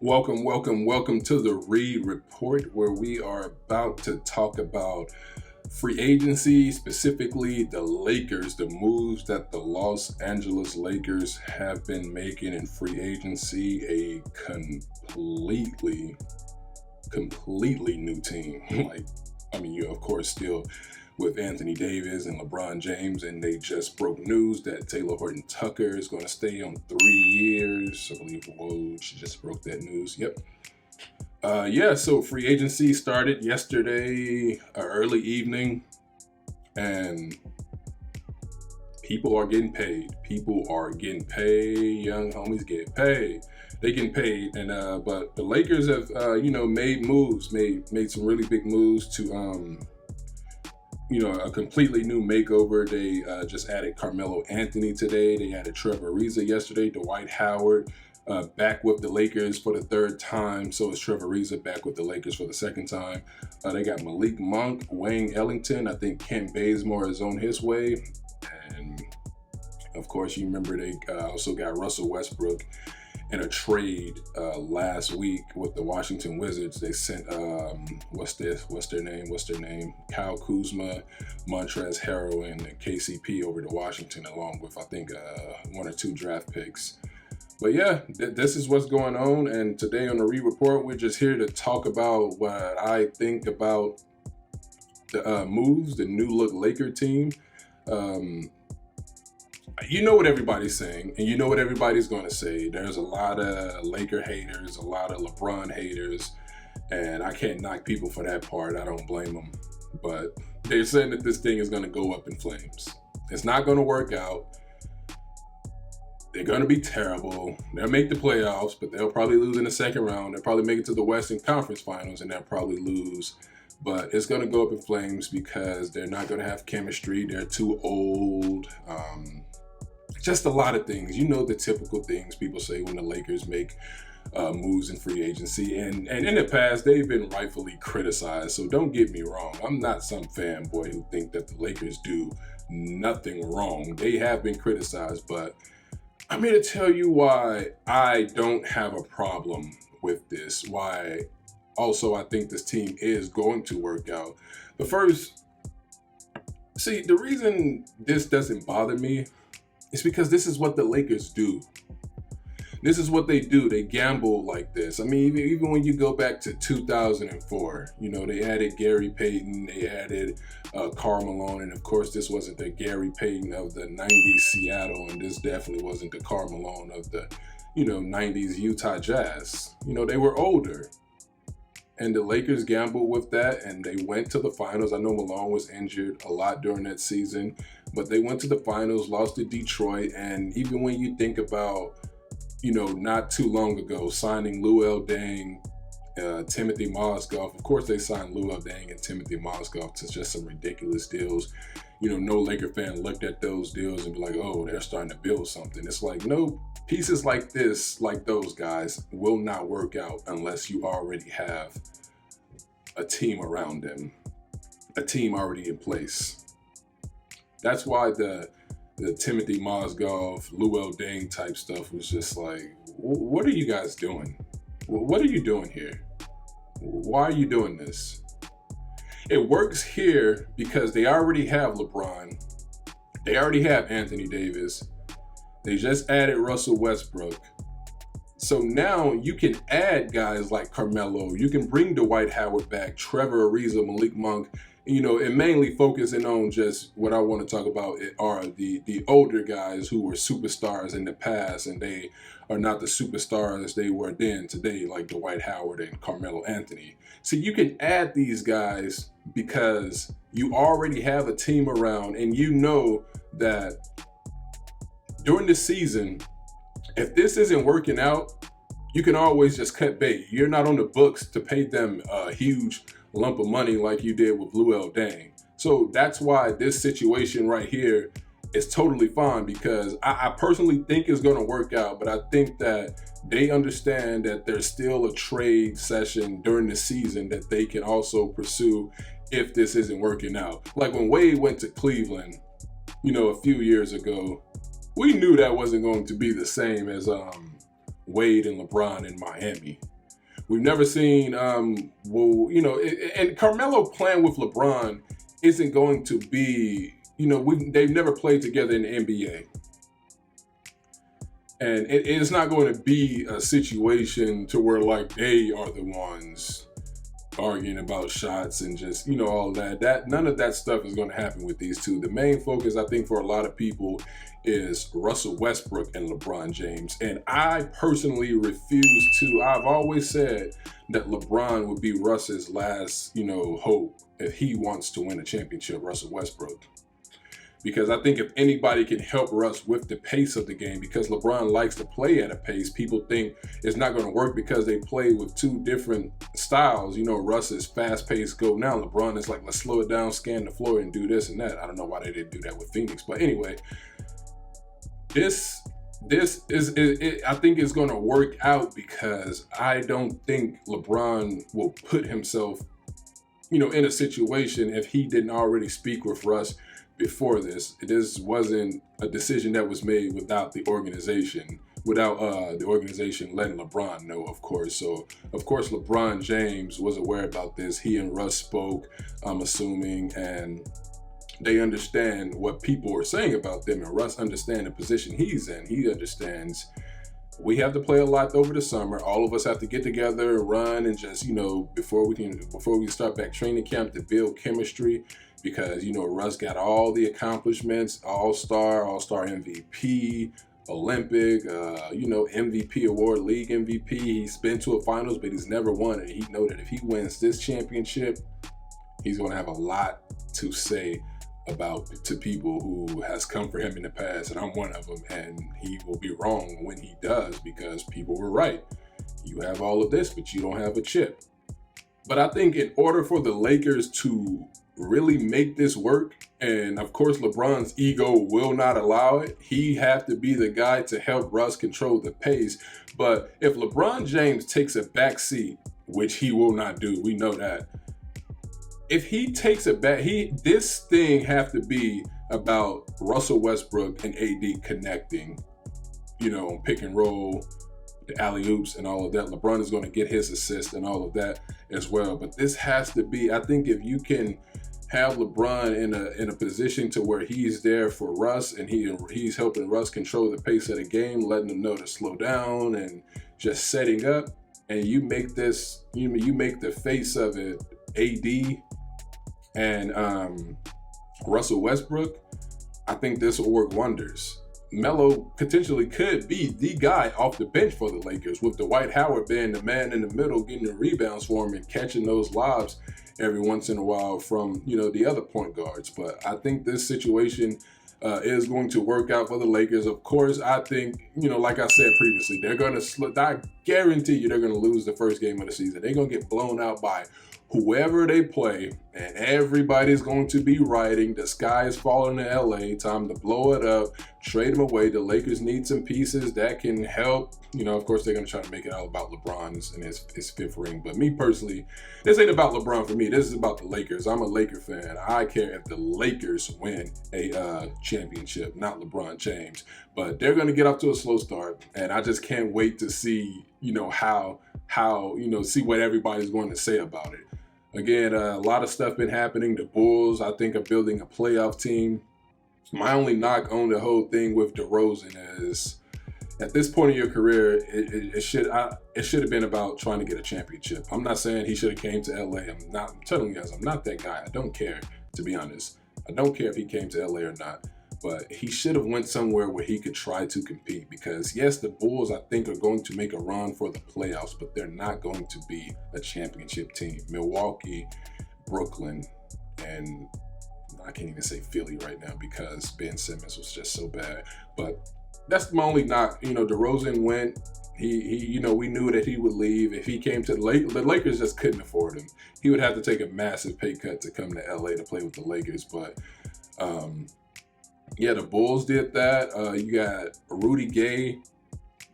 Welcome to the Reed Report, where we are about to talk about free agency, specifically the Lakers, the moves that the Los Angeles Lakers have been making in free agency, a completely new team. You of course still with Anthony Davis and LeBron James, and they just broke news that Taylor Horton Tucker is going to stay on 3 years. I believe, whoa, she just broke that news. Yep. So free agency started yesterday, early evening, and people are getting paid. Young homies get paid. They getting paid, and but the Lakers have made moves, made some really big moves to a completely new makeover. They just added Carmelo Anthony today. They added Trevor Ariza yesterday. Dwight Howard back with the Lakers for the third time. So is Trevor Ariza back with the Lakers for the second time. They got Malik Monk, Wayne Ellington. I think Ken Bazemore is on his way. And of course, you remember they also got Russell Westbrook in a trade last week with the Washington Wizards. They sent what's their name? Kyle Kuzma, Montrezl Harrell, and KCP over to Washington, along with I think 1 or 2 draft picks. But yeah, this is what's going on. And today on the Reed Report, we're just here to talk about what I think about the moves, the new look Laker team. You know what everybody's saying, and you know what everybody's going to say. There's a lot of Laker haters, a lot of LeBron haters, and I can't knock people for that part. I don't blame them. But they're saying that this thing is going to go up in flames. It's not going to work out. They're going to be terrible. They'll make the playoffs, but they'll probably lose in the second round. They'll probably make it to the Western Conference Finals, and they'll probably lose. But it's going to go up in flames because they're not going to have chemistry. They're too old. Just a lot of things. You know, the typical things people say when the Lakers make moves in free agency. And in the past, they've been rightfully criticized. So don't get me wrong. I'm not some fanboy who think that the Lakers do nothing wrong. They have been criticized, but I'm here to tell you why I don't have a problem with this. Why also I think this team is going to work out. But first, see, the reason this doesn't bother me is because this is what the Lakers do. This is what they do. They gamble like this. I mean, even when you go back to 2004, they added Gary Payton, they added Carmelo, and of course, this wasn't the Gary Payton of the 90s Seattle, and this definitely wasn't the Carmelo of the, 90s Utah Jazz. They were older. And the Lakers gambled with that, and they went to the finals. I know Malone was injured a lot during that season, but they went to the finals, lost to Detroit, and even when you think about, not too long ago, signing Luol Deng, Timothy Mozgov. Of course, they signed Luol Deng and Timothy Mozgov to just some ridiculous deals. No Laker fan looked at those deals and be like, oh, they're starting to build something. It's like, no, pieces like this, like those guys, will not work out unless you already have a team around them, a team already in place. That's why the Timothy Mozgov, Luol Deng type stuff was just like, what are you guys doing? What are you doing here? Why are you doing this? It works here because they already have LeBron. They already have Anthony Davis. They just added Russell Westbrook. So now you can add guys like Carmelo. You can bring Dwight Howard back, Trevor Ariza, Malik Monk, and mainly focusing on just what I want to talk about are the older guys who were superstars in the past, and they are not the superstars they were then today, like Dwight Howard and Carmelo Anthony. So you can add these guys because you already have a team around, and you know that during the season, if this isn't working out, you can always just cut bait. You're not on the books to pay them a huge lump of money like you did with Luol Deng. So that's why this situation right here is totally fine, because I personally think it's going to work out, but I think that they understand that there's still a trade session during the season that they can also pursue if this isn't working out. Like when Wade went to Cleveland, a few years ago, we knew that wasn't going to be the same as Wade and LeBron in Miami. We've never seen, and Carmelo playing with LeBron isn't going to be, they've never played together in the NBA. And it's not going to be a situation to where like they are the ones arguing about shots and just, all that. None of that stuff is going to happen with these two. The main focus, I think, for a lot of people is Russell Westbrook and LeBron James. And I personally refuse to. I've always said that LeBron would be Russ's last, hope if he wants to win a championship, Russell Westbrook. Because I think if anybody can help Russ with the pace of the game, because LeBron likes to play at a pace, people think it's not going to work because they play with two different styles. Russ is fast-paced, go now. LeBron is like, let's slow it down, scan the floor, and do this and that. I don't know why they didn't do that with Phoenix. But anyway, this is I think it's going to work out because I don't think LeBron will put himself, in a situation if he didn't already speak with Russ before this. This wasn't a decision that was made without the organization letting LeBron know, of course. So, of course, LeBron James was aware about this. He and Russ spoke, I'm assuming, and they understand what people are saying about them, and Russ understands the position he's in. He understands we have to play a lot over the summer. All of us have to get together and run and just, before we start back training camp to build chemistry. Because, Russ got all the accomplishments, all-star MVP, Olympic, MVP award, league MVP. He's been to a finals, but he's never won. And he know that if he wins this championship, he's going to have a lot to say to people who has come for him in the past. And I'm one of them. And he will be wrong when he does because people were right. You have all of this, but you don't have a chip. But I think in order for the Lakers to really make this work, and of course LeBron's ego will not allow it, he have to be the guy to help Russ control the pace. But if LeBron James takes a back seat, which he will not do, we know that. If he takes a back, this thing have to be about Russell Westbrook and AD connecting, pick and roll, the alley-oops and all of that. LeBron is going to get his assist and all of that as well. But this has to be, I think if you can have LeBron in a position to where he's there for Russ and he's helping Russ control the pace of the game, letting him know to slow down and just setting up, and you make this, you make the face of it AD and Russell Westbrook, I think this will work wonders. Melo potentially could be the guy off the bench for the Lakers, with Dwight Howard being the man in the middle, getting the rebounds for him and catching those lobs every once in a while from, the other point guards. But I think this situation is going to work out for the Lakers. Of course, I think, like I said previously, they're going to, I guarantee you they're going to lose the first game of the season. They're going to get blown out by whoever they play, and everybody's going to be writing, the sky is falling in LA, time to blow it up, trade them away. The Lakers need some pieces that can help. Of course, they're going to try to make it all about LeBron's and his fifth ring. But me personally, this ain't about LeBron for me. This is about the Lakers. I'm a Laker fan. I care if the Lakers win a championship, not LeBron James. But they're going to get off to a slow start, and I just can't wait to see, how see what everybody's going to say about it. Again, a lot of stuff been happening. The Bulls, I think, are building a playoff team. My only knock on the whole thing with DeRozen is, at this point in your career, it should have been about trying to get a championship. I'm not saying he should have came to LA. I'm telling you guys, I'm not that guy. I don't care, to be honest. I don't care if he came to LA or not. But he should have went somewhere where he could try to compete, because yes, the Bulls, I think, are going to make a run for the playoffs, but they're not going to be a championship team. Milwaukee, Brooklyn, and I can't even say Philly right now because Ben Simmons was just so bad. But that's my only knock. DeRozen went. He we knew that he would leave. If he came to the Lakers just couldn't afford him. He would have to take a massive pay cut to come to LA to play with the Lakers. But yeah, the Bulls did that. You got Rudy Gay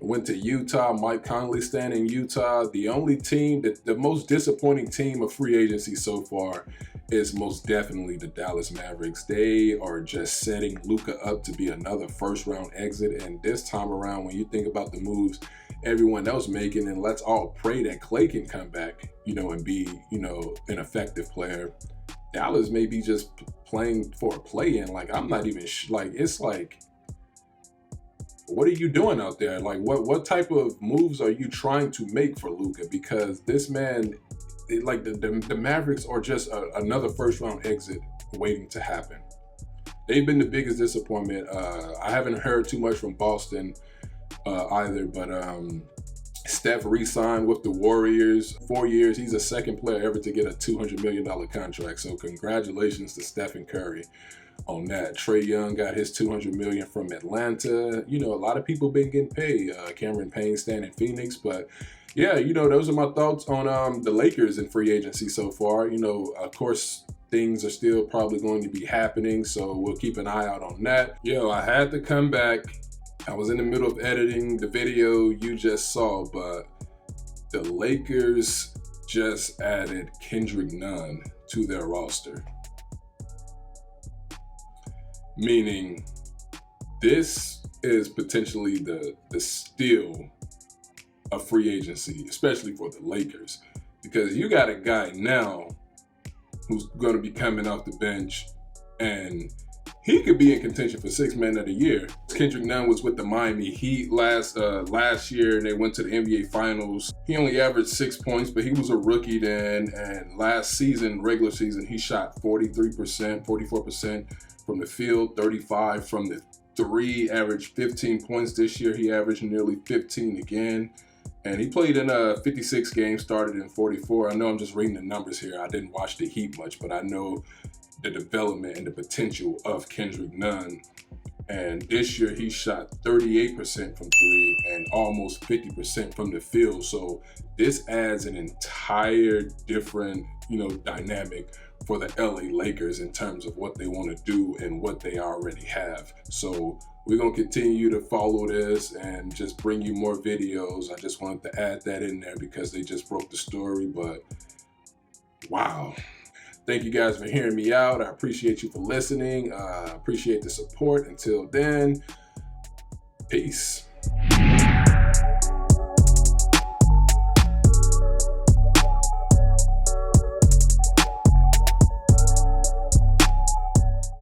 went to Utah. Mike Conley staying in Utah. The only team, the most disappointing team of free agency so far is most definitely the Dallas Mavericks. They are just setting Luka up to be another first-round exit. And this time around, when you think about the moves everyone else making, and let's all pray that Clay can come back, and be, an effective player. Dallas may be just playing for a play-in. Like, I'm not even it's like, what are you doing out there? Like, what type of moves are you trying to make for Luka? Because this man, the Mavericks are just another first-round exit waiting to happen. They've been the biggest disappointment. I haven't heard too much from Boston either, but Steph re-signed with the Warriors, 4 years. He's the second player ever to get a $200 million contract. So congratulations to Stephen Curry on that. Trae Young got his $200 million from Atlanta. A lot of people been getting paid. Cameron Payne staying in Phoenix, but yeah, those are my thoughts on the Lakers in free agency so far. Of course, things are still probably going to be happening, so we'll keep an eye out on that. I had to come back. I was in the middle of editing the video you just saw, but the Lakers just added Kendrick Nunn to their roster. Meaning, this is potentially the steal of free agency, especially for the Lakers. Because you got a guy now who's going to be coming off the bench, and he could be in contention for Sixth Man of the Year. Kendrick Nunn was with the Miami Heat last year, and they went to the NBA Finals. He only averaged 6 points, but he was a rookie then. And last season, regular season, he shot 43%, 44% from the field, 35% from the three, averaged 15 points. This year, he averaged nearly 15 again. And he played in 56 games, started in 44. I know I'm just reading the numbers here. I didn't watch the Heat much, but I know the development and the potential of Kendrick Nunn. And this year he shot 38% from three and almost 50% from the field. So this adds an entire different, dynamic for the LA Lakers in terms of what they want to do and what they already have. So we're going to continue to follow this and just bring you more videos. I just wanted to add that in there because they just broke the story, but wow. Thank you guys for hearing me out. I appreciate you for listening. Appreciate the support. Until then, peace.